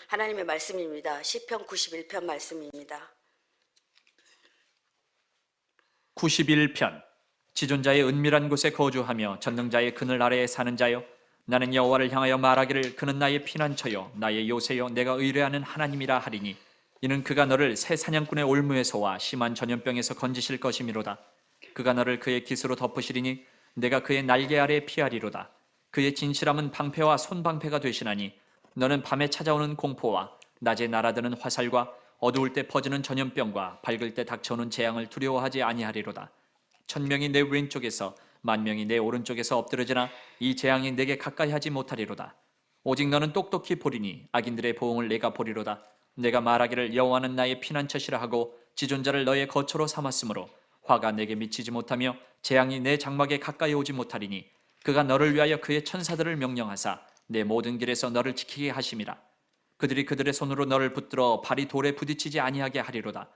하나님의 말씀입니다. 시편 91편 말씀입니다. 91편. 지존자의 은밀한 곳에 거주하며 전능자의 그늘 아래에 사는 자여, 나는 여호와를 향하여 말하기를 그는 나의 피난처요 나의 요새요 내가 의뢰하는 하나님이라 하리니, 이는 그가 너를 새 사냥꾼의 올무에서와 심한 전염병에서 건지실 것이미로다. 그가 너를 그의 깃으로 덮으시리니 내가 그의 날개 아래 피하리로다. 그의 진실함은 방패와 손방패가 되시나니, 너는 밤에 찾아오는 공포와 낮에 날아드는 화살과 어두울 때 퍼지는 전염병과 밝을 때 닥쳐오는 재앙을 두려워하지 아니하리로다. 1000명이 내 왼쪽에서 10,000명이 내 오른쪽에서 엎드러지나 이 재앙이 내게 가까이 하지 못하리로다. 오직 너는 똑똑히 보리니 악인들의 보응을 내가 보리로다. 내가 말하기를 여호와는 나의 피난처시라 하고 지존자를 너의 거처로 삼았으므로 화가 내게 미치지 못하며 재앙이 내 장막에 가까이 오지 못하리니, 그가 너를 위하여 그의 천사들을 명령하사 내 모든 길에서 너를 지키게 하심이라. 그들이 그들의 손으로 너를 붙들어 발이 돌에 부딪히지 아니하게 하리로다.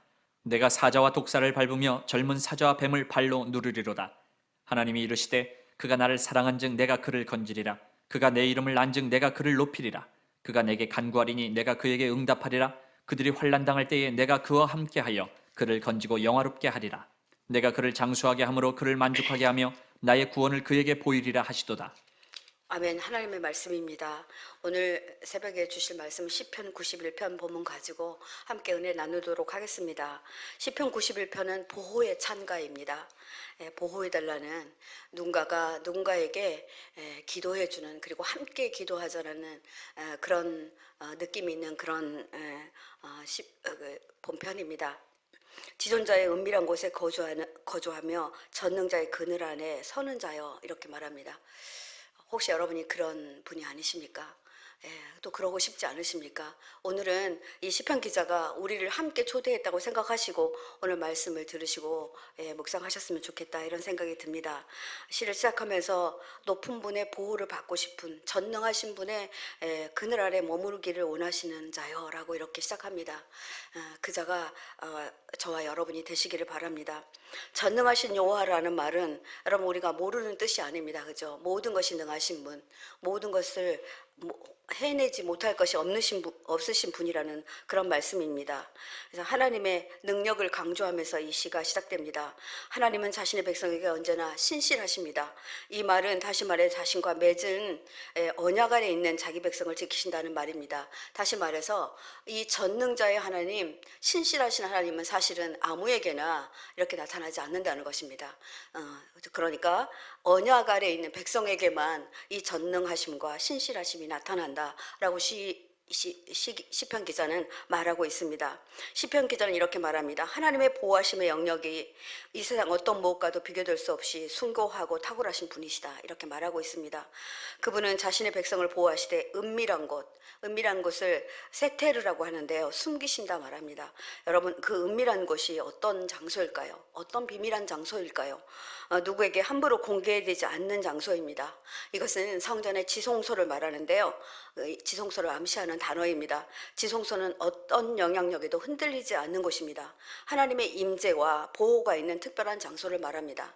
내가 사자와 독사를 밟으며 젊은 사자와 뱀을 발로 누르리로다. 하나님이 이르시되 그가 나를 사랑한즉 내가 그를 건지리라. 그가 내 이름을 안즉 내가 그를 높이리라. 그가 내게 간구하리니 내가 그에게 응답하리라. 그들이 환난 당할 때에 내가 그와 함께하여 그를 건지고 영화롭게 하리라. 내가 그를 장수하게 함으로 그를 만족하게 하며 나의 구원을 그에게 보이리라 하시도다. 아멘. 하나님의 말씀입니다. 오늘 새벽에 주실 말씀 시편 91편 본문 가지고 함께 은혜 나누도록 하겠습니다. 시편 91편은 보호의 찬가입니다. 보호해달라는, 누군가가 누군가에게 기도해주는, 그리고 함께 기도하자는 그런 느낌이 있는 그런 본편입니다. 지존자의 은밀한 곳에 거주하며 전능자의 그늘 안에 서는 자여, 이렇게 말합니다. 혹시 여러분이 그런 분이 아니십니까? 또 그러고 싶지 않으십니까? 오늘은 이 시편 기자가 우리를 함께 초대했다고 생각하시고 오늘 말씀을 들으시고 묵상하셨으면 좋겠다, 이런 생각이 듭니다. 시를 시작하면서 높은 분의 보호를 받고 싶은, 전능하신 분의 그늘 아래 머무르기를 원하시는 자여 라고 이렇게 시작합니다. 그 자가 저와 여러분이 되시기를 바랍니다. 전능하신 여호와라는 말은 여러분 우리가 모르는 뜻이 아닙니다. 그죠? 모든 것이 능하신 분, 모든 것을 해내지 못할 것이 없으신 분이라는 그런 말씀입니다. 그래서 하나님의 능력을 강조하면서 이 시가 시작됩니다. 하나님은 자신의 백성에게 언제나 신실하십니다. 이 말은 다시 말해 자신과 맺은 언약 안에 있는 자기 백성을 지키신다는 말입니다. 다시 말해서 이 전능자의 하나님, 신실하신 하나님은 사실은 아무에게나 이렇게 나타나지 않는다는 것입니다. 그러니까 언약 아래 있는 백성에게만 이 전능하심과 신실하심이 나타난다라고 시편 기자는 말하고 있습니다. 시편 기자는 이렇게 말합니다. 하나님의 보호하심의 영역이 이 세상 어떤 무엇과도 비교될 수 없이 숭고하고 탁월하신 분이시다, 이렇게 말하고 있습니다. 그분은 자신의 백성을 보호하시되 은밀한 곳을 세테르라고 하는데요, 숨기신다 말합니다. 여러분, 그 은밀한 곳이 어떤 장소일까요? 어떤 비밀한 장소일까요? 누구에게 함부로 공개되지 않는 장소입니다. 이것은 성전의 지성소를 말하는데요, 지성소를 암시하는 단어입니다. 지성소는 어떤 영향력에도 흔들리지 않는 곳입니다. 하나님의 임재와 보호가 있는 특별한 장소를 말합니다.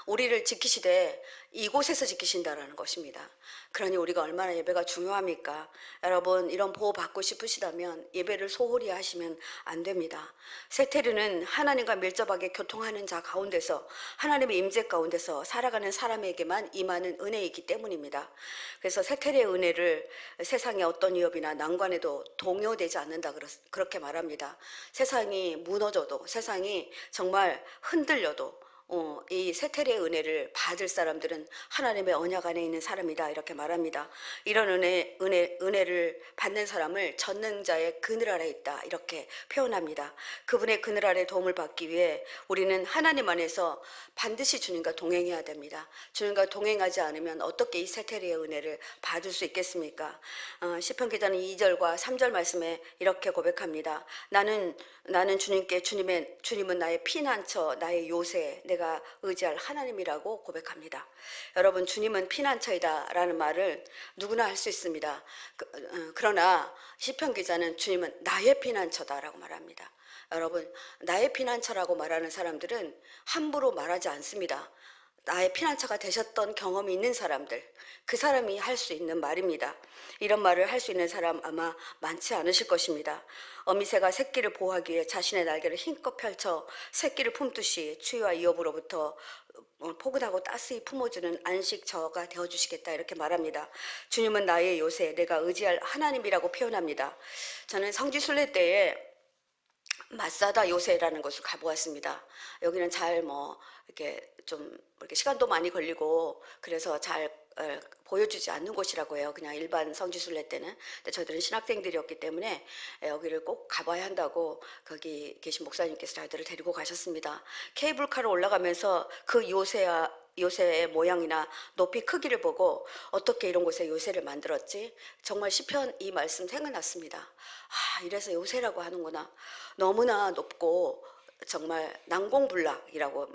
우리를 지키시되 이곳에서 지키신다라는 것입니다. 그러니 우리가 얼마나 예배가 중요합니까? 여러분, 이런 보호 받고 싶으시다면 예배를 소홀히 하시면 안 됩니다. 세테르는 하나님과 밀접하게 교통하는 자 가운데서, 하나님의 임재 가운데서 살아가는 사람에게만 임하는 은혜이기 때문입니다. 그래서 세테르의 은혜를 세상의 어떤 위협이나 난관에도 동요되지 않는다, 그렇게 말합니다. 세상이 무너져도, 세상이 정말 흔들려도 이 세테르의 은혜를 받을 사람들은 하나님의 언약 안에 있는 사람이다, 이렇게 말합니다. 이런 은혜를 받는 사람을 전능자의 그늘 아래 있다, 이렇게 표현합니다. 그분의 그늘 아래 도움을 받기 위해 우리는 하나님 안에서 반드시 주님과 동행해야 됩니다. 주님과 동행하지 않으면 어떻게 이 세테르의 은혜를 받을 수 있겠습니까? 시편 기자는 2절과 3절 말씀에 이렇게 고백합니다. 나는 주님께, 주님은 나의 피난처, 나의 요새, 내가 의지할 하나님이라고 고백합니다. 여러분, 주님은 피난처이다 라는 말을 누구나 할 수 있습니다. 그러나 시편 기자는 주님은 나의 피난처다라고 말합니다. 여러분, 나의 피난처라고 말하는 사람들은 함부로 말하지 않습니다. 나의 피난처가 되셨던 경험이 있는 사람들, 그 사람이 할 수 있는 말입니다. 이런 말을 할 수 있는 사람 아마 많지 않으실 것입니다. 어미새가 새끼를 보호하기 위해 자신의 날개를 힘껏 펼쳐 새끼를 품듯이 추위와 위협으로부터 포근하고 따스히 품어주는 안식 저가 되어주시겠다 이렇게 말합니다. 주님은 나의 요새, 내가 의지할 하나님이라고 표현합니다. 저는 성지순례 때에 마사다 요새라는 곳을 가보았습니다. 여기는 잘 이렇게 좀 이렇게 시간도 많이 걸리고 그래서 잘 보여주지 않는 곳이라고 해요. 그냥 일반 성지순례 때는. 근데 저들은 신학생들이었기 때문에 여기를 꼭 가봐야 한다고 거기 계신 목사님께서 저희들을 데리고 가셨습니다. 케이블카로 올라가면서 그 요새의 모양이나 높이 크기를 보고 어떻게 이런 곳에 요새를 만들었지? 정말 시편 이 말씀 생각났습니다. 아, 이래서 요새라고 하는구나. 너무나 높고 정말 난공불락이라고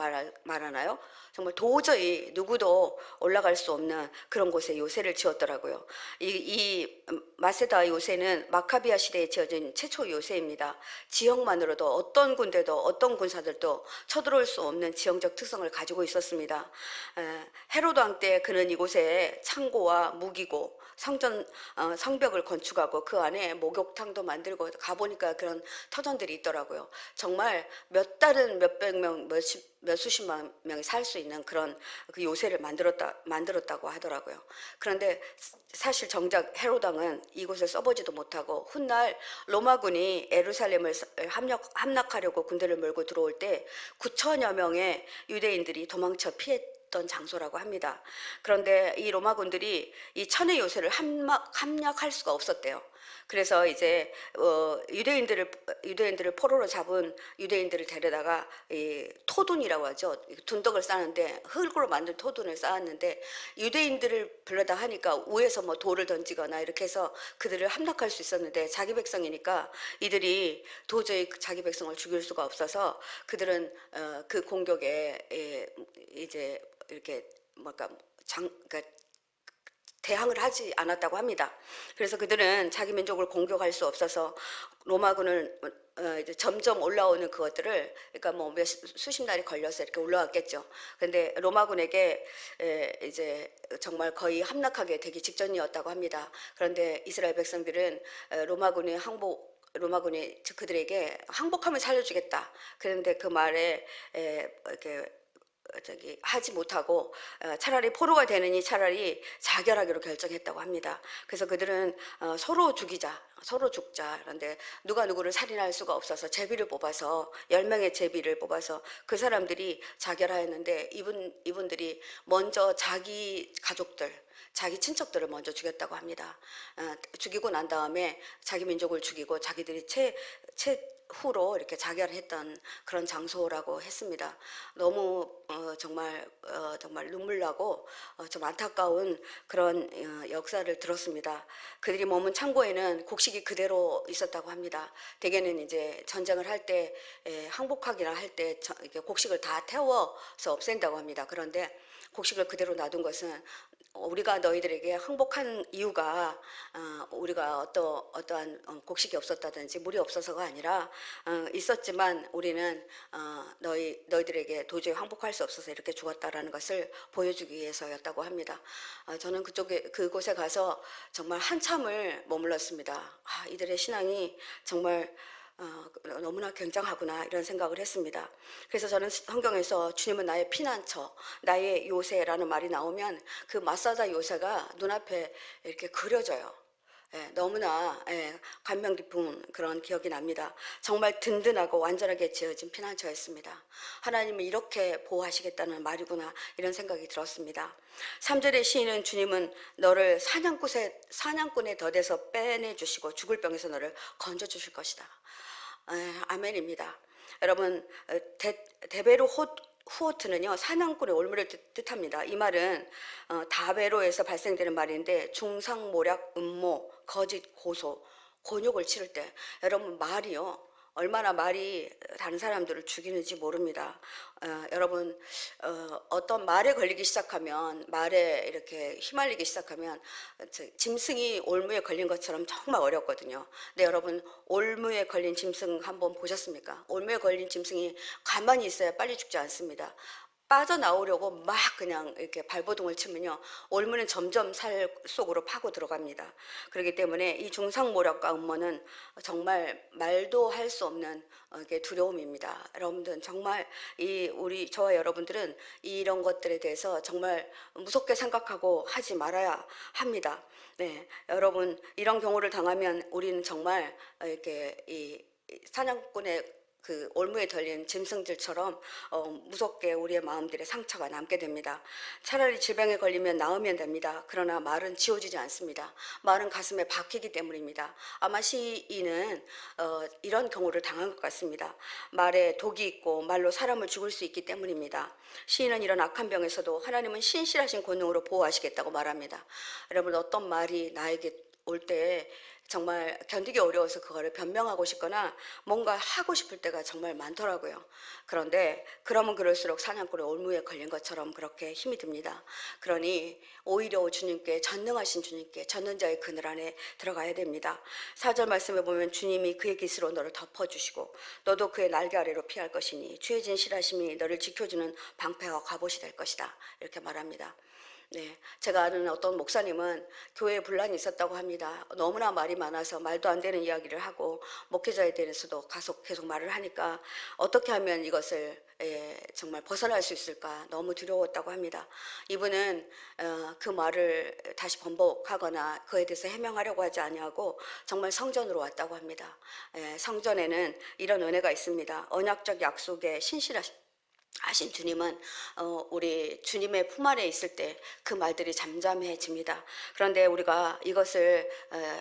말하나요? 정말 도저히 누구도 올라갈 수 없는 그런 곳에 요새를 지었더라고요. 이 마세다 요새는 마카비아 시대에 지어진 최초 요새입니다. 지형만으로도 어떤 군대도 어떤 군사들도 쳐들어올 수 없는 지형적 특성을 가지고 있었습니다. 헤로드 왕 때 그는 이곳에 창고와 무기고 성벽을 건축하고 그 안에 목욕탕도 만들고 가보니까 그런 터전들이 있더라고요. 정말 몇 달은 몇백 명, 몇수십만 명이 살 수 있는 그런 그 요새를 만들었다고 하더라고요. 그런데 사실 정작 헤로드 왕은 이곳을 써보지도 못하고 훗날 로마군이 예루살렘을 함락하려고 군대를 몰고 들어올 때 9천여 명의 유대인들이 도망쳐 피했던 장소라고 합니다. 그런데 이 로마군들이 이 천의 요새를 함락할 수가 없었대요. 그래서 이제 유대인들을 포로로 잡은 유대인들을 데려다가 이 토둔이라고 하죠. 둔덕을 쌓는데 흙으로 만든 토둔을 쌓았는데 유대인들을 불러다 하니까 위에서 돌을 던지거나 이렇게 해서 그들을 함락할 수 있었는데 자기 백성이니까 이들이 도저히 자기 백성을 죽일 수가 없어서 그들은 그 공격에 이제 이렇게 그러니까 대항을 하지 않았다고 합니다. 그래서 그들은 자기 민족을 공격할 수 없어서 로마군을 이제 점점 올라오는 그것들을 그러니까 수십 날이 걸려서 이렇게 올라왔겠죠. 그런데 로마군에게 이제 정말 거의 함락하게 되기 직전이었다고 합니다. 그런데 이스라엘 백성들은 로마군이 그들에게 항복하면 살려주겠다. 그런데 그 말에 이렇게 하지 못하고 차라리 포로가 되느니 차라리 자결하기로 결정했다고 합니다. 그래서 그들은 서로 죽자. 그런데 누가 누구를 살인할 수가 없어서 제비를 뽑아서 10명의 제비를 뽑아서 그 사람들이 자결하였는데 이분들이 먼저 자기 가족들, 자기 친척들을 먼저 죽였다고 합니다. 죽이고 난 다음에 자기 민족을 죽이고 자기들이 후로 이렇게 자결했던 그런 장소라고 했습니다. 너무 정말 눈물 나고 좀 안타까운 그런 역사를 들었습니다. 그들이 머문 창고에는 곡식이 그대로 있었다고 합니다. 대개는 이제 전쟁을 할 때 항복하기나 할 때 곡식을 다 태워서 없앤다고 합니다. 그런데 곡식을 그대로 놔둔 것은 우리가 너희들에게 항복한 이유가 우리가 어떠한 곡식이 없었다든지 물이 없어서가 아니라 있었지만 우리는 너희들에게 도저히 항복할 수 없어서 이렇게 죽었다라는 것을 보여주기 위해서였다고 합니다. 저는 그곳에 가서 정말 한참을 머물렀습니다. 이들의 신앙이 정말 너무나 굉장하구나 이런 생각을 했습니다. 그래서 저는 성경에서 주님은 나의 피난처, 나의 요새라는 말이 나오면 그 마사다 요새가 눈앞에 이렇게 그려져요. 너무나 감명 깊은 그런 기억이 납니다. 정말 든든하고 완전하게 지어진 피난처였습니다. 하나님이 이렇게 보호하시겠다는 말이구나 이런 생각이 들었습니다. 3절의 시인은 주님은 너를 사냥꾼의 덫에서 빼내주시고 죽을 병에서 너를 건져주실 것이다. 아멘입니다. 여러분 데베르 후오트는요 사냥꾼의 올무를 뜻합니다. 이 말은 다베로에서 발생되는 말인데 중상모략, 음모, 거짓, 고소, 곤욕을 치를 때 여러분 말이요 얼마나 말이 다른 사람들을 죽이는지 모릅니다. 여러분 어떤 말에 걸리기 시작하면 말에 이렇게 휘말리기 시작하면 짐승이 올무에 걸린 것처럼 정말 어렵거든요. 근데 여러분 올무에 걸린 짐승 한번 보셨습니까? 올무에 걸린 짐승이 가만히 있어야 빨리 죽지 않습니다. 빠져나오려고 막 그냥 이렇게 발버둥을 치면요, 올무는 점점 살 속으로 파고 들어갑니다. 그렇기 때문에 이 중상모략과 음모는 정말 말도 할 수 없는 이게 두려움입니다. 여러분들 정말 저와 여러분들은 이런 것들에 대해서 정말 무섭게 생각하고 하지 말아야 합니다. 네, 여러분 이런 경우를 당하면 우리는 정말 이렇게 이 사냥꾼의 그 올무에 달린 짐승들처럼 무섭게 우리의 마음들의 상처가 남게 됩니다. 차라리 질병에 걸리면 나으면 됩니다. 그러나 말은 지워지지 않습니다. 말은 가슴에 박히기 때문입니다. 아마 시인은 이런 경우를 당한 것 같습니다. 말에 독이 있고 말로 사람을 죽일 수 있기 때문입니다. 시인은 이런 악한 병에서도 하나님은 신실하신 권능으로 보호하시겠다고 말합니다. 여러분 어떤 말이 나에게 올 때 정말 견디기 어려워서 그거를 변명하고 싶거나 뭔가 하고 싶을 때가 정말 많더라고요. 그런데 그러면 그럴수록 사냥꾼의 올무에 걸린 것처럼 그렇게 힘이 듭니다. 그러니 오히려 주님께, 전능하신 주님께, 전능자의 그늘 안에 들어가야 됩니다. 4절 말씀에 보면 주님이 그의 깃으로 너를 덮어주시고 너도 그의 날개 아래로 피할 것이니 주의 진실하심이 너를 지켜주는 방패와 갑옷이 될 것이다, 이렇게 말합니다. 네, 제가 아는 어떤 목사님은 교회에 분란이 있었다고 합니다. 너무나 말이 많아서 말도 안 되는 이야기를 하고 목회자에 대해서도 계속 말을 하니까 어떻게 하면 이것을 정말 벗어날 수 있을까 너무 두려웠다고 합니다. 이분은 그 말을 다시 번복하거나 그에 대해서 해명하려고 하지 아니하고 정말 성전으로 왔다고 합니다. 성전에는 이런 은혜가 있습니다. 언약적 약속에 하신 주님은 우리 주님의 품 안에 있을 때 그 말들이 잠잠해집니다. 그런데 우리가 이것을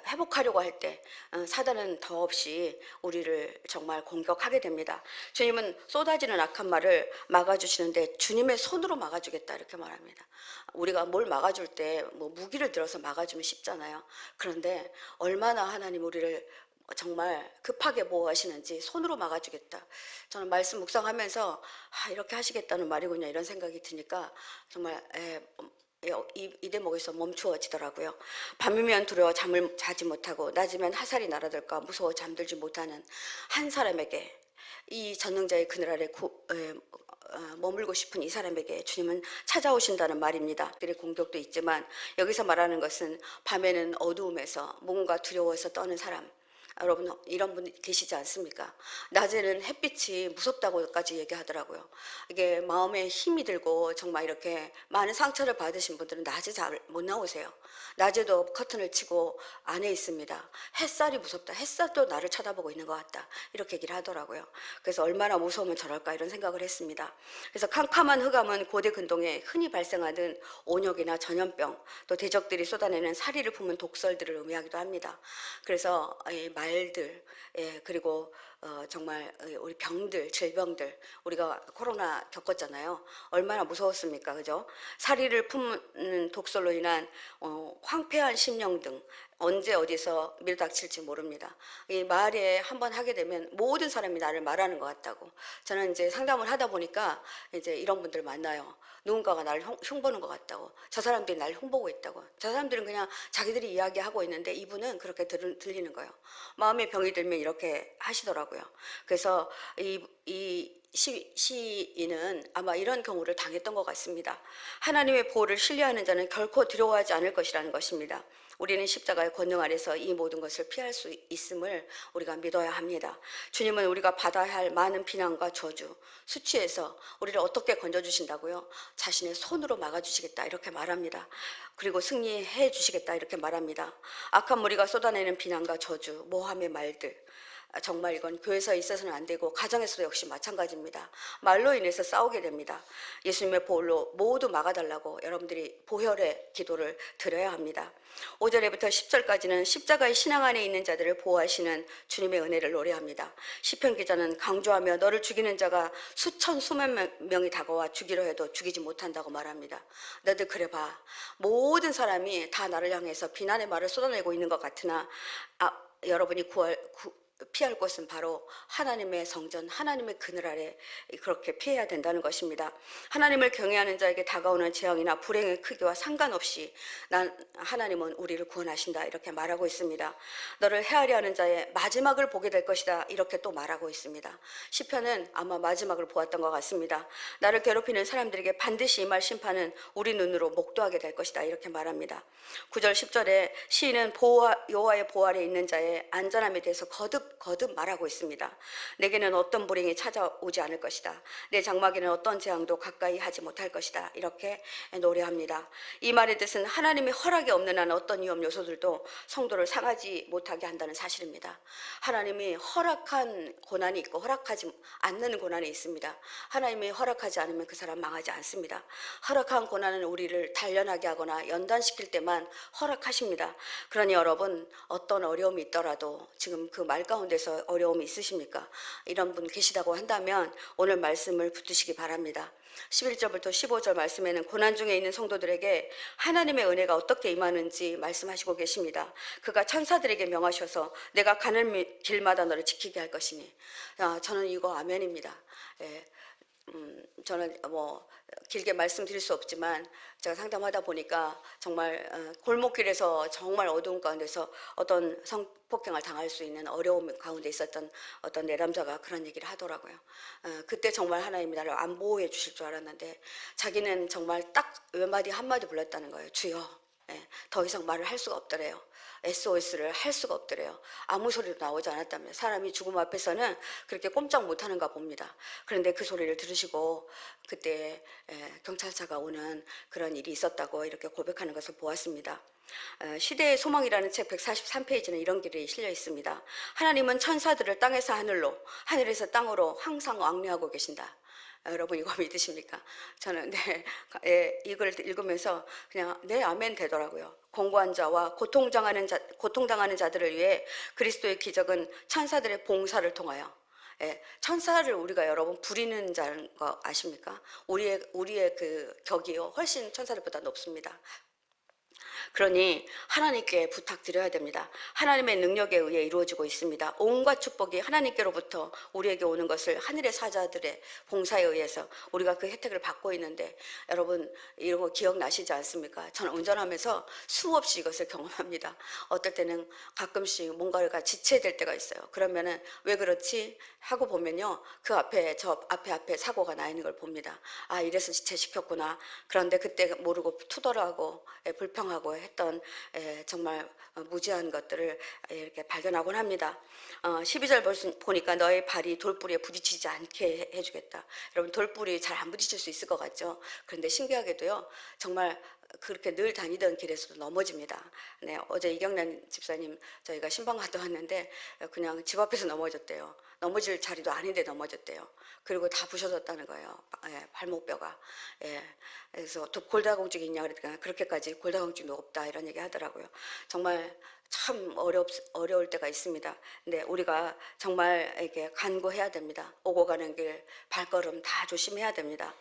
회복하려고 할 때 사단은 더없이 우리를 정말 공격하게 됩니다. 주님은 쏟아지는 악한 말을 막아주시는데 주님의 손으로 막아주겠다, 이렇게 말합니다. 우리가 뭘 막아줄 때 뭐 무기를 들어서 막아주면 쉽잖아요. 그런데 얼마나 하나님 우리를 정말 급하게 보호하시는지 손으로 막아주겠다. 저는 말씀 묵상하면서 이렇게 하시겠다는 말이군요, 이런 생각이 드니까 정말 이 대목에서 멈추어지더라고요. 밤이면 두려워 잠을 자지 못하고 낮이면 화살이 날아들까 무서워 잠들지 못하는 한 사람에게, 이 전능자의 그늘 아래 머물고 싶은 이 사람에게 주님은 찾아오신다는 말입니다. 그들의 공격도 있지만 여기서 말하는 것은 밤에는 어두움에서 뭔가 두려워서 떠는 사람, 여러분 이런 분 계시지 않습니까? 낮에는 햇빛이 무섭다고까지 얘기하더라고요. 이게 마음에 힘이 들고 정말 이렇게 많은 상처를 받으신 분들은 낮에 잘 못 나오세요. 낮에도 커튼을 치고 안에 있습니다. 햇살이 무섭다. 햇살도 나를 쳐다보고 있는 것 같다, 이렇게 얘기를 하더라고요. 그래서 얼마나 무서우면 저럴까 이런 생각을 했습니다. 그래서 캄캄한 흑암은 고대 근동에 흔히 발생하는 온역이나 전염병, 또 대적들이 쏟아내는 사리를 품은 독설들을 의미하기도 합니다. 그래서 이 말들, 그리고 정말 우리 병들, 질병들, 우리가 코로나 겪었잖아요. 얼마나 무서웠습니까, 그죠? 사리를 품는 독설로 인한 황폐한 심령 등 언제 어디서 밀닥칠지 모릅니다. 이 말에 한번 하게 되면 모든 사람이 나를 말하는 것 같다고. 저는 이제 상담을 하다 보니까 이제 이런 분들 만나요. 누군가가 나를 흉보는 것 같다고. 저 사람들이 나를 흉보고 있다고. 저 사람들은 그냥 자기들이 이야기하고 있는데 이분은 그렇게 들리는 거예요. 마음의 병이 들면 이렇게 하시더라고요. 그래서 이 시인은 아마 이런 경우를 당했던 것 같습니다. 하나님의 보호를 신뢰하는 자는 결코 두려워하지 않을 것이라는 것입니다. 우리는 십자가의 권능 아래서 이 모든 것을 피할 수 있음을 우리가 믿어야 합니다. 주님은 우리가 받아야 할 많은 비난과 저주, 수치에서 우리를 어떻게 건져주신다고요? 자신의 손으로 막아주시겠다, 이렇게 말합니다. 그리고 승리해 주시겠다, 이렇게 말합니다. 악한 무리가 쏟아내는 비난과 저주, 모함의 말들, 정말 이건 교회에서 있어서는 안 되고 가정에서도 역시 마찬가지입니다. 말로 인해서 싸우게 됩니다. 예수님의 보혈로 모두 막아달라고 여러분들이 보혈의 기도를 드려야 합니다. 5절에부터 10절까지는 십자가의 신앙 안에 있는 자들을 보호하시는 주님의 은혜를 노래합니다. 시편 기자는 강조하며 너를 죽이는 자가 수천 수만 명이 다가와 죽이려 해도 죽이지 못한다고 말합니다. 너들 그래 봐. 모든 사람이 다 나를 향해서 비난의 말을 쏟아내고 있는 것 같으나 여러분이 피할 곳은 바로 하나님의 성전, 하나님의 그늘 아래 그렇게 피해야 된다는 것입니다. 하나님을 경외하는 자에게 다가오는 재앙이나 불행의 크기와 상관없이 하나님은 우리를 구원하신다 이렇게 말하고 있습니다. 너를 헤아려 하는 자의 마지막을 보게 될 것이다 이렇게 또 말하고 있습니다. 시편은 아마 마지막을 보았던 것 같습니다. 나를 괴롭히는 사람들에게 반드시 임할 심판은 우리 눈으로 목도하게 될 것이다 이렇게 말합니다. 9절 10절에 시인은 여호와의 보호 아래 있는 자의 안전함에 대해서 거듭 말하고 있습니다. 내게는 어떤 불행이 찾아오지 않을 것이다. 내 장막에는 어떤 재앙도 가까이 하지 못할 것이다. 이렇게 노래합니다. 이 말의 뜻은 하나님의 허락이 없는 한 어떤 위험 요소들도 성도를 상하지 못하게 한다는 사실입니다. 하나님이 허락한 고난이 있고 허락하지 않는 고난이 있습니다. 하나님이 허락하지 않으면 그 사람 망하지 않습니다. 허락한 고난은 우리를 단련하게 하거나 연단시킬 때만 허락하십니다. 그러니 여러분 어떤 어려움이 있더라도 지금 그 말 가운데서 어려움이 있으십니까? 이런 분 계시다고 한다면 오늘 말씀을 붙드시기 바랍니다. 11절부터 15절 말씀에는 고난 중에 있는 성도들에게 하나님의 은혜가 어떻게 임하는지 말씀하시고 계십니다. 그가 천사들에게 명하셔서 내가 가는 길마다 너를 지키게 할 것이니. 저는 이거 아멘입니다. 저는 길게 말씀드릴 수 없지만 제가 상담하다 보니까 정말 골목길에서 정말 어두운 가운데서 어떤 성폭행을 당할 수 있는 어려움 가운데 있었던 어떤 내남자가 그런 얘기를 하더라고요. 그때 정말 하나님이 나를 안 보호해 주실 줄 알았는데 자기는 정말 딱 몇 한마디 불렀다는 거예요. 주여. 더 이상 말을 할 수가 없더래요. SOS를 할 수가 없더래요. 아무 소리도 나오지 않았다면 사람이 죽음 앞에서는 그렇게 꼼짝 못하는가 봅니다. 그런데 그 소리를 들으시고 그때 경찰차가 오는 그런 일이 있었다고 이렇게 고백하는 것을 보았습니다. 시대의 소망이라는 책 143페이지는 이런 글이 실려 있습니다. 하나님은 천사들을 땅에서 하늘로, 하늘에서 땅으로 항상 왕래하고 계신다. 여러분 이거 믿으십니까? 저는 이 글을 읽으면서 그냥 아멘 되더라고요. 공고한 자와 고통당하는 자들을 위해 그리스도의 기적은 천사들의 봉사를 통하여 천사를 우리가 여러분 부리는 자인 거 아십니까? 우리의 그 격이요 훨씬 천사들보다 높습니다. 그러니 하나님께 부탁드려야 됩니다. 하나님의 능력에 의해 이루어지고 있습니다. 온갖 축복이 하나님께로부터 우리에게 오는 것을 하늘의 사자들의 봉사에 의해서 우리가 그 혜택을 받고 있는데 여러분 이런 거 기억나시지 않습니까? 저는 운전하면서 수없이 이것을 경험합니다. 어떨 때는 가끔씩 뭔가가 지체될 때가 있어요. 그러면은 왜 그렇지? 하고 보면요. 그 앞에 저 앞에 사고가 나 있는 걸 봅니다. 아 이래서 지체시켰구나. 그런데 그때 모르고 투덜하고 불평하고 했던 정말 무지한 것들을 이렇게 발견하곤 합니다. 12절 보니까 너의 발이 돌뿌리에 부딪히지 않게 해주겠다. 여러분 돌뿌리 잘 안 부딪힐 수 있을 것 같죠? 그런데 신기하게도요. 정말 그렇게 늘 다니던 길에서도 넘어집니다. 어제 이경란 집사님 저희가 신방 갔다 왔는데 그냥 집 앞에서 넘어졌대요. 넘어질 자리도 아닌데 넘어졌대요. 그리고 다 부셔졌다는 거예요. 발목뼈가. 그래서 골다공증이 있냐 그랬더니 그렇게까지 골다공증도 없다 이런 얘기 하더라고요. 정말 참 어려울 때가 있습니다. 근데 우리가 정말 이렇게 간구해야 됩니다. 오고 가는 길 발걸음 다 조심해야 됩니다.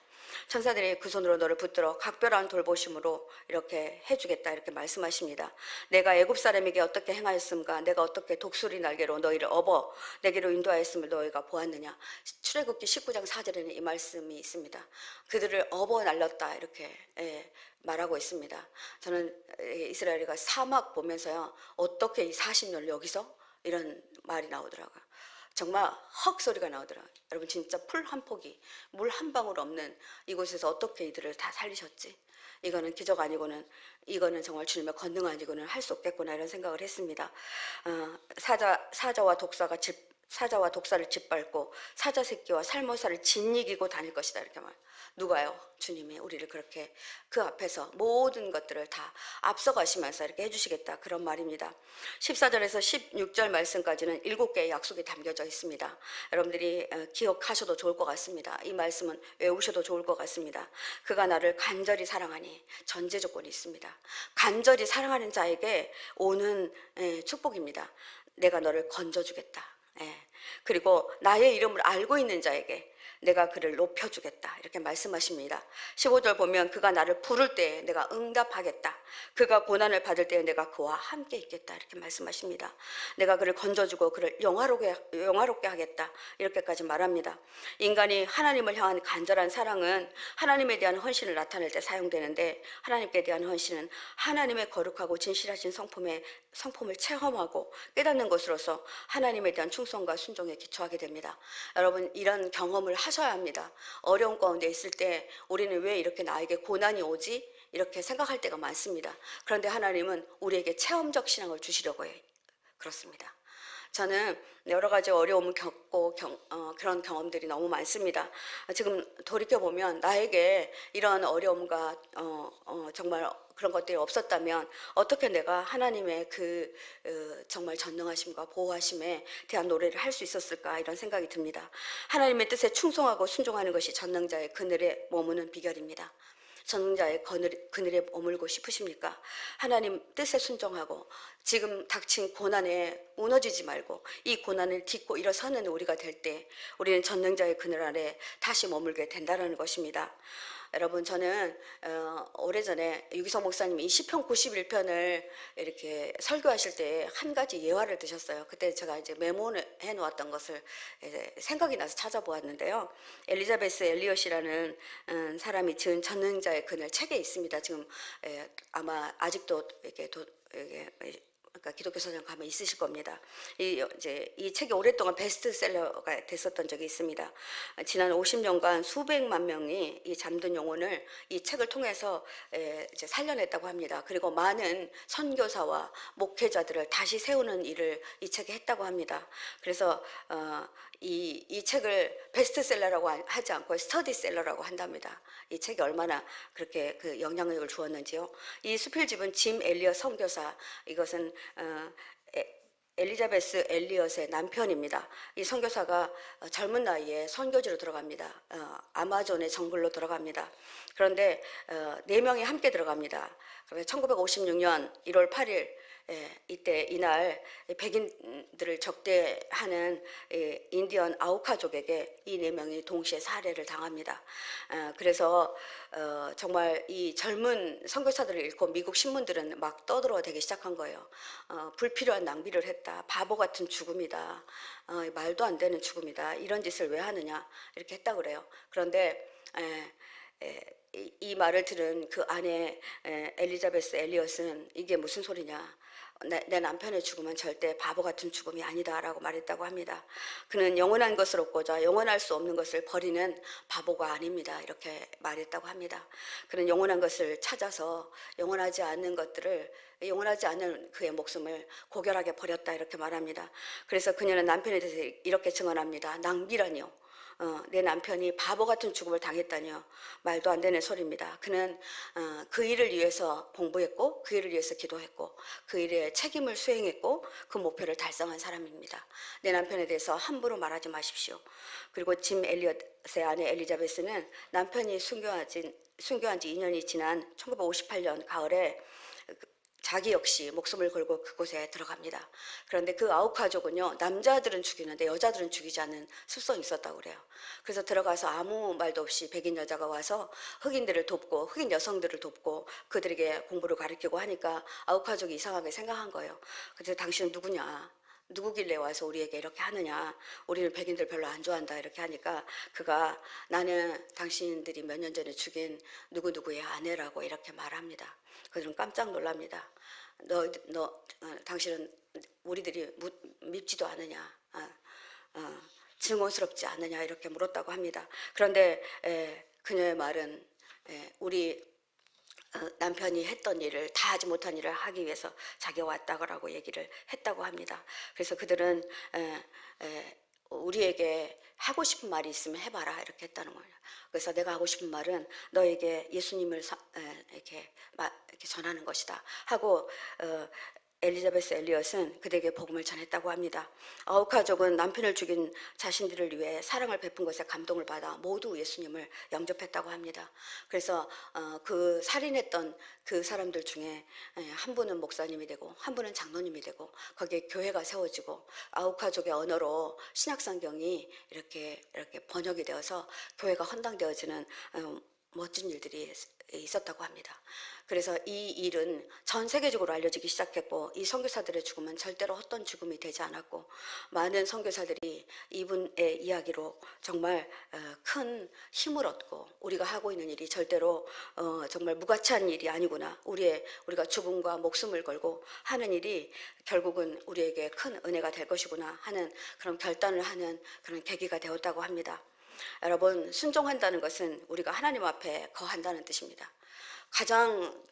천사들이 그 손으로 너를 붙들어 각별한 돌보심으로 이렇게 해주겠다 이렇게 말씀하십니다. 내가 애굽 사람에게 어떻게 행하였음과 내가 어떻게 독수리 날개로 너희를 업어 내게로 인도하였음을 너희가 보았느냐. 출애굽기 19장 4절에는 이 말씀이 있습니다. 그들을 업어 날렸다 이렇게 말하고 있습니다. 저는 이스라엘이가 사막 보면서요. 어떻게 이 40년을 여기서 이런 말이 나오더라고요. 정말 헉 소리가 나오더라고요. 여러분 진짜 풀 한 포기, 물 한 방울 없는 이곳에서 어떻게 이들을 다 살리셨지? 이거는 기적 아니고는 이거는 정말 주님의 권능 아니고는 할 수 없겠구나 이런 생각을 했습니다. 사자와 독사를 짓밟고 사자 새끼와 살모사를 짓이기고 다닐 것이다 이렇게 말. 누가요? 주님이 우리를 그렇게 그 앞에서 모든 것들을 다 앞서가시면서 이렇게 해주시겠다 그런 말입니다. 14절에서 16절 말씀까지는 7개의 약속이 담겨져 있습니다. 여러분들이 기억하셔도 좋을 것 같습니다. 이 말씀은 외우셔도 좋을 것 같습니다. 그가 나를 간절히 사랑하니 전제 조건이 있습니다. 간절히 사랑하는 자에게 오는 축복입니다. 내가 너를 건져주겠다. 그리고 나의 이름을 알고 있는 자에게 내가 그를 높여주겠다 이렇게 말씀하십니다. 15절 보면 그가 나를 부를 때 내가 응답하겠다. 그가 고난을 받을 때 내가 그와 함께 있겠다 이렇게 말씀하십니다. 내가 그를 건져주고 그를 영화롭게 하겠다 이렇게까지 말합니다. 인간이 하나님을 향한 간절한 사랑은 하나님에 대한 헌신을 나타낼 때 사용되는데, 하나님께 대한 헌신은 하나님의 거룩하고 진실하신 성품을 체험하고 깨닫는 것으로서 하나님에 대한 충성과 순종에 기초하게 됩니다. 여러분, 이런 경험을 하셔야 합니다. 어려운 가운데 있을 때 우리는 왜 이렇게 나에게 고난이 오지? 이렇게 생각할 때가 많습니다. 그런데 하나님은 우리에게 체험적 신앙을 주시려고 해요. 그렇습니다. 저는 여러 가지 어려움을 겪고 그런 경험들이 너무 많습니다. 지금 돌이켜보면 나에게 이런 어려움과 정말 그런 것들이 없었다면 어떻게 내가 하나님의 정말 전능하심과 보호하심에 대한 노래를 할 수 있었을까, 이런 생각이 듭니다. 하나님의 뜻에 충성하고 순종하는 것이 전능자의 그늘에 머무는 비결입니다. 전능자의 그늘에 머물고 싶으십니까? 하나님 뜻에 순종하고 지금 닥친 고난에 무너지지 말고 이 고난을 딛고 일어서는 우리가 될 때 우리는 전능자의 그늘 아래 다시 머물게 된다는 것입니다. 여러분, 저는 오래전에 유기성 목사님이 이 시편 91편을 이렇게 설교하실 때 한 가지 예화를 드셨어요. 그때 제가 이제 메모해 놓았던 것을 이제 생각이 나서 찾아보았는데요. 엘리자베스 엘리엇이라는 사람이 지은 전능자의 그늘 책에 있습니다. 지금 아마 아직도 이렇게 그러니까 기독교 서점 가면 있으실 겁니다. 이 책이 오랫동안 베스트셀러가 됐었던 적이 있습니다. 지난 50년간 수백만 명이 이 잠든 영혼을 이 책을 통해서 이제 살려냈다고 합니다. 그리고 많은 선교사와 목회자들을 다시 세우는 일을 이 책에 했다고 합니다. 그래서 이 책을 베스트셀러라고 하지 않고 스터디셀러라고 한답니다. 이 책이 얼마나 그렇게 그 영향력을 주었는지요. 이 수필집은 짐 엘리엇 선교사, 이것은 엘리자베스 엘리엇의 남편입니다. 이 선교사가 젊은 나이에 선교지로 들어갑니다. 아마존의 정글로 들어갑니다. 그런데 4명이 함께 들어갑니다. 1956년 1월 8일 이날 백인들을 적대하는 인디언 아우카족에게 이 4명이 동시에 살해를 당합니다. 그래서 정말 이 젊은 선교사들을 잃고 미국 신문들은 막 떠들어대기 시작한 거예요. 불필요한 낭비를 했다. 바보 같은 죽음이다. 말도 안 되는 죽음이다. 이런 짓을 왜 하느냐, 이렇게 했다고 그래요. 그런데 이 말을 들은 그 아내 엘리자베스 엘리엇은 이게 무슨 소리냐, 내 남편의 죽음은 절대 바보 같은 죽음이 아니다라고 말했다고 합니다. 그는 영원한 것을 얻고자 영원할 수 없는 것을 버리는 바보가 아닙니다, 이렇게 말했다고 합니다. 그는 영원한 것을 찾아서 영원하지 않는 그의 목숨을 고결하게 버렸다, 이렇게 말합니다. 그래서 그녀는 남편에 대해서 이렇게 증언합니다. 낭비라니요, 내 남편이 바보 같은 죽음을 당했다니요, 말도 안 되는 소리입니다. 그는 그 일을 위해서 공부했고 그 일을 위해서 기도했고 그 일에 책임을 수행했고 그 목표를 달성한 사람입니다. 내 남편에 대해서 함부로 말하지 마십시오. 그리고 짐 엘리엇의 아내 엘리자베스는 남편이 순교한 지 2년이 지난 1958년 가을에 자기 역시 목숨을 걸고 그곳에 들어갑니다. 그런데 그 아우카족은요, 남자들은 죽이는데 여자들은 죽이지 않는 습성이 있었다고 그래요. 그래서 들어가서 아무 말도 없이 백인 여자가 와서 흑인들을 돕고 흑인 여성들을 돕고 그들에게 공부를 가르치고 하니까 아우카족이 이상하게 생각한 거예요. 그래서 당신은 누구냐, 누구길래 와서 우리에게 이렇게 하느냐, 우리는 백인들 별로 안 좋아한다, 이렇게 하니까 그가 나는 당신들이 몇 년 전에 죽인 누구누구의 아내라고 이렇게 말합니다. 그들은 깜짝 놀랍니다. 당신은 우리들이 밉지도 않으냐, 증오스럽지 않느냐, 이렇게 물었다고 합니다. 그런데 그녀의 말은 우리 남편이 했던 일을, 다 하지 못한 일을 하기 위해서 자기가 왔다고 얘기를 했다고 합니다. 그래서 그들은 우리에게 하고 싶은 말이 있으면 해봐라, 이렇게 했다는 거예요. 그래서 내가 하고 싶은 말은 너에게 예수님을 이렇게 전하는 것이다 하고 엘리자베스 엘리엇은 그들에게 복음을 전했다고 합니다. 아홉 가족은 남편을 죽인 자신들을 위해 사랑을 베푼 것에 감동을 받아 모두 예수님을 영접했다고 합니다. 그래서 그 살인했던 그 사람들 중에 한 분은 목사님이 되고 한 분은 장로님이 되고 거기에 교회가 세워지고 아홉 가족의 언어로 신약성경이 이렇게 번역이 되어서 교회가 헌당되어지는 멋진 일들이 있었다고 합니다. 그래서 이 일은 전 세계적으로 알려지기 시작했고 이 선교사들의 죽음은 절대로 헛된 죽음이 되지 않았고 많은 선교사들이 이분의 이야기로 정말 큰 힘을 얻고 우리가 하고 있는 일이 절대로 정말 무가치한 일이 아니구나, 우리가 죽음과 목숨을 걸고 하는 일이 결국은 우리에게 큰 은혜가 될 것이구나 하는 그런 결단을 하는 그런 계기가 되었다고 합니다. 여러분, 순종한다는 것은 우리가 하나님 앞에 거한다는 뜻입니다. 가장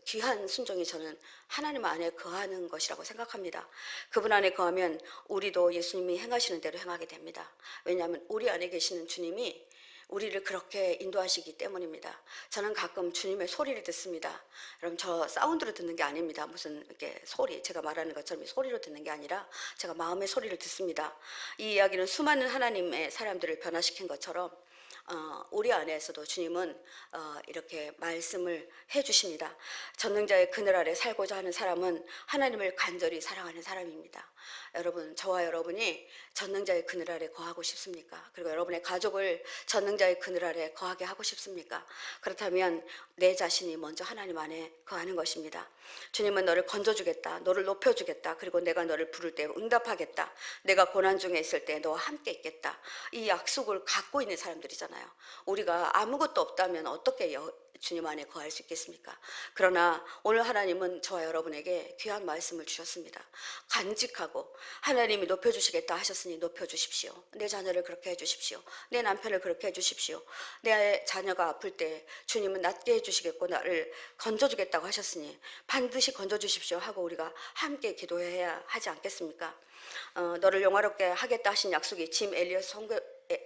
귀한 순종이 저는 하나님 안에 거하는 것이라고 생각합니다. 그분 안에 거하면 우리도 예수님이 행하시는 대로 행하게 됩니다. 왜냐하면 우리 안에 계시는 주님이 우리를 그렇게 인도하시기 때문입니다. 저는 가끔 주님의 소리를 듣습니다. 여러분, 저 사운드로 듣는 게 아닙니다. 무슨 이렇게 소리, 제가 말하는 것처럼 소리로 듣는 게 아니라 제가 마음의 소리를 듣습니다. 이 이야기는 수많은 하나님의 사람들을 변화시킨 것처럼 우리 안에서도 주님은 이렇게 말씀을 해주십니다. 전능자의 그늘 아래 살고자 하는 사람은 하나님을 간절히 사랑하는 사람입니다. 여러분, 저와 여러분이 전능자의 그늘 아래 거하고 싶습니까? 그리고 여러분의 가족을 전능자의 그늘 아래 거하게 하고 싶습니까? 그렇다면 내 자신이 먼저 하나님 안에 거하는 것입니다. 주님은 너를 건져주겠다, 너를 높여주겠다, 그리고 내가 너를 부를 때 응답하겠다, 내가 고난 중에 있을 때 너와 함께 있겠다, 이 약속을 갖고 있는 사람들이잖아요. 우리가 아무것도 없다면 어떻게 주님 안에 거할 수 있겠습니까? 그러나 오늘 하나님은 저와 여러분에게 귀한 말씀을 주셨습니다. 간직하고 하나님이 높여주시겠다 하셨으니 높여주십시오. 내 자녀를 그렇게 해주십시오. 내 남편을 그렇게 해주십시오. 내 자녀가 아플 때 주님은 낫게 해주시겠고 나를 건져주겠다고 하셨으니 반드시 건져주십시오 하고 우리가 함께 기도해야 하지 않겠습니까? 너를 영화롭게 하겠다 하신 약속이 짐 엘리엇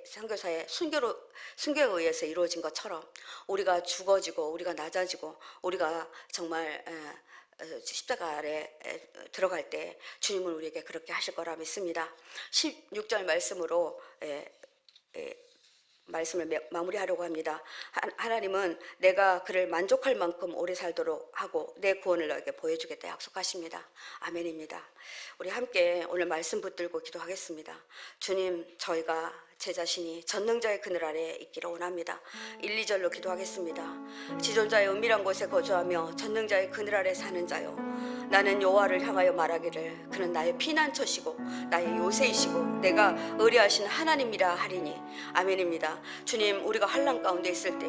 선교사의 순교에 의해서 이루어진 것처럼 우리가 죽어지고 우리가 낮아지고 우리가 정말 십자가 아래 들어갈 때 주님은 우리에게 그렇게 하실 거라 믿습니다. 16절 말씀으로 말씀을 마무리하려고 합니다. 하나님은 내가 그를 만족할 만큼 오래 살도록 하고 내 구원을 너에게 보여주겠다 약속하십니다. 아멘입니다. 우리 함께 오늘 말씀 붙들고 기도하겠습니다. 주님, 저희가 제 자신이 전능자의 그늘 아래 있기를 원합니다. 1, 2절로 기도하겠습니다. 지존자의 은밀한 곳에 거주하며 전능자의 그늘 아래 사는 자요, 나는 여호와를 향하여 말하기를 그는 나의 피난처시고 나의 요새이시고 내가 의뢰하신 하나님이라 하리니. 아멘입니다. 주님, 우리가 환난 가운데 있을 때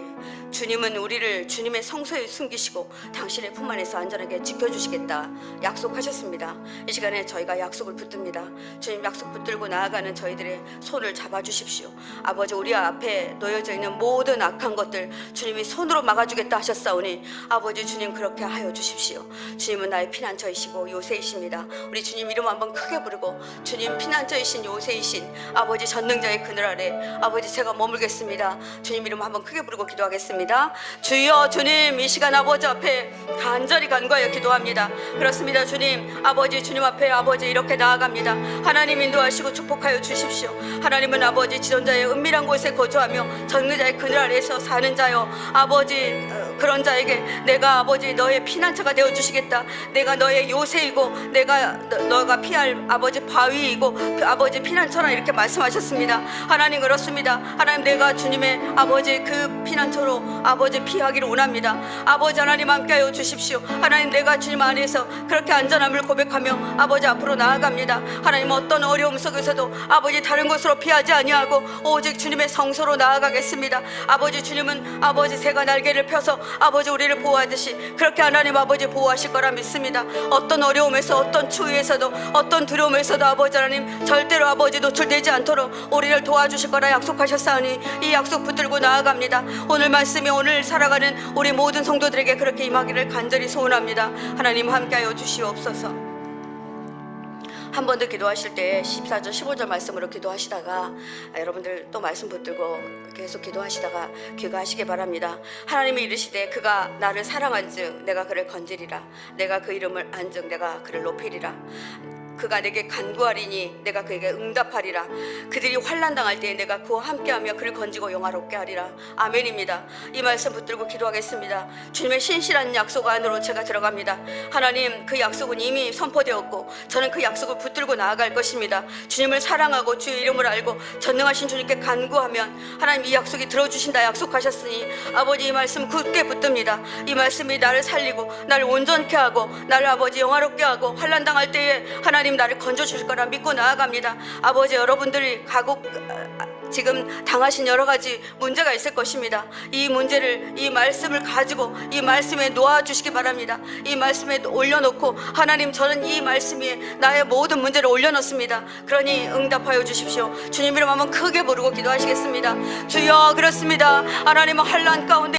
주님은 우리를 주님의 성소에 숨기시고 당신의 품 안에서 안전하게 지켜주시겠다 약속하셨습니다. 이 시간에 저희가 약속을 붙듭니다. 주님, 약속 붙들고 나아가는 저희들의 손을 잡아주십시오. 아버지, 우리 앞에 놓여져 있는 모든 악한 것들 주님이 손으로 막아주겠다 하셨사오니 아버지 주님, 그렇게 하여 주십시오. 주님은 나의 피난처이시고 요새이십니다. 우리 주님 이름 한번 크게 부르고, 주님 피난처이신 요새이신 아버지 전능자의 그늘 아래 아버지 제가 머물겠습니다. 주님 이름 한번 크게 부르고 기도하겠습니다. 주여, 주님 이 시간 아버지 앞에 간절히 간구하여 기도합니다. 그렇습니다. 주님, 아버지 주님 앞에 아버지 이렇게 나아갑니다. 하나님 인도하시고 축복하여 주십시오. 하나님은 아버지 지존자의 은밀한 곳에 거주하며 전능자의 그늘 아래에서 사는 자여, 아버지 그런 자에게 내가 아버지 너의 피난처가 되어 주시겠다. 내가 너의 요새이고 내가 너가 피할 아버지 바위이고 아버지 피난처라 이렇게 말씀하셨습니다. 하나님, 그렇습니다. 하나님, 내가 주님의 아버지 그 피난처로 아버지 피하기를 원합니다. 아버지 하나님 함께하여 주십시오. 하나님, 내가 주님 안에서 그렇게 안전함을 고백하며 아버지 앞으로 나아갑니다. 하나님, 어떤 어려움 속에서도 아버지 다른 곳으로 피하지 아니하고 오직 주님의 성소로 나아가겠습니다. 아버지 주님은 아버지 새가 날개를 펴서 아버지 우리를 보호하듯이 그렇게 하나님 아버지 보호하실 거라 믿습니다. 어떤 어려움에서 어떤 추위에서도 어떤 두려움에서도 아버지 하나님 절대로 아버지 노출되지 않도록 우리를 도와주실 거라 약속하셨사오니 이 약속 붙들고 나아갑니다. 오늘 말씀이 오늘 살아가는 우리 모든 성도들에게 그렇게 임하기를 간절히 소원합니다. 하나님 함께하여 주시옵소서. 한 번 더 기도하실 때 14절 15절 말씀으로 기도하시다가 여러분들 또 말씀 붙들고 계속 기도하시다가 귀가하시기 바랍니다. 하나님이 이르시되 그가 나를 사랑한즉 내가 그를 건지리라. 내가 그 이름을 안즉 내가 그를 높이리라. 그가 내게 간구하리니 내가 그에게 응답하리라. 그들이 환난 당할 때에 내가 그와 함께하며 그를 건지고 영화롭게 하리라. 아멘입니다. 이 말씀 붙들고 기도하겠습니다. 주님의 신실한 약속 안으로 제가 들어갑니다. 하나님, 그 약속은 이미 선포되었고 저는 그 약속을 붙들고 나아갈 것입니다. 주님을 사랑하고 주의 이름을 알고 전능하신 주님께 간구하면 하나님 이 약속이 들어주신다 약속하셨으니 아버지 이 말씀 굳게 붙듭니다. 이 말씀이 나를 살리고 나를 온전케 하고 나를 아버지 영화롭게 하고 환난 당할 때에 하나님 나를 건져주실 거라 믿고 나아갑니다. 아버지, 여러분들이 지금 당하신 여러 가지 문제가 있을 것입니다. 이 문제를, 이 말씀을 가지고 이 말씀에 놓아주시기 바랍니다. 이 말씀에 올려놓고 하나님, 저는 이 말씀 위에 나의 모든 문제를 올려놓습니다. 그러니 응답하여 주십시오. 주님 이름 한번 크게 부르고 기도하시겠습니다. 주여, 그렇습니다. 하나님은 환난 가운데